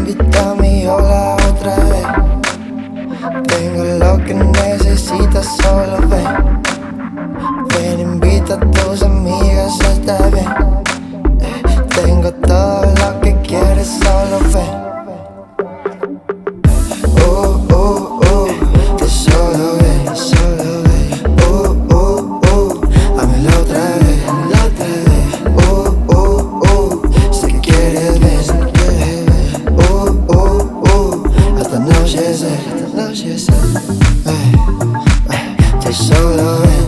invito a mi ola otra vez. Tengo lo que necesitas, solo ven. Ven, invita a tus amigas, está bien. Tengo todo lo que quieres, solo ven. Tú solo ven, solo ven. Hámelo otra vez, sé que quieres ver. Hasta anochecer, tú solo ven,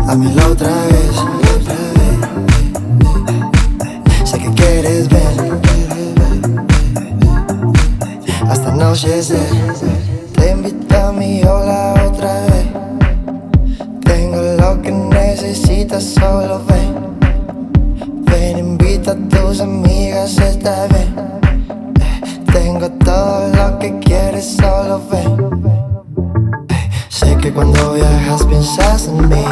hámelo otra vez, sé que quieres ver. Hasta anochecer, te invito a mi ola otra vez. Tengo lo que necesitas, solo ven. Ven, invita a tus amigas, está bien. Tengo todo lo que quieres, solo ven. Sé que cuando viajas piensas en mí.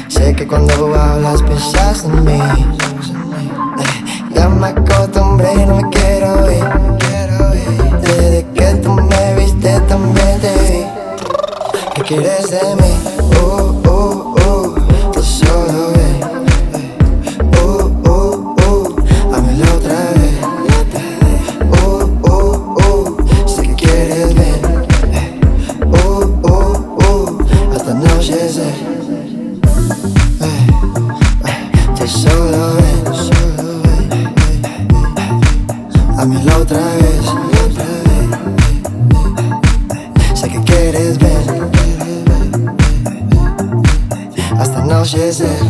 Sé que cuando hablas piensas en mí. Ya me acostumbré y no me quiero ir. Desde que tú me viste también te vi. ¿Qué quieres de mí? Tú solo ven. Hámelo otra vez. Sé que quieres ver. Hasta anochecer. Tú solo ven. Hámelo otra vez. Sé que quieres ver. Hasta anochecer.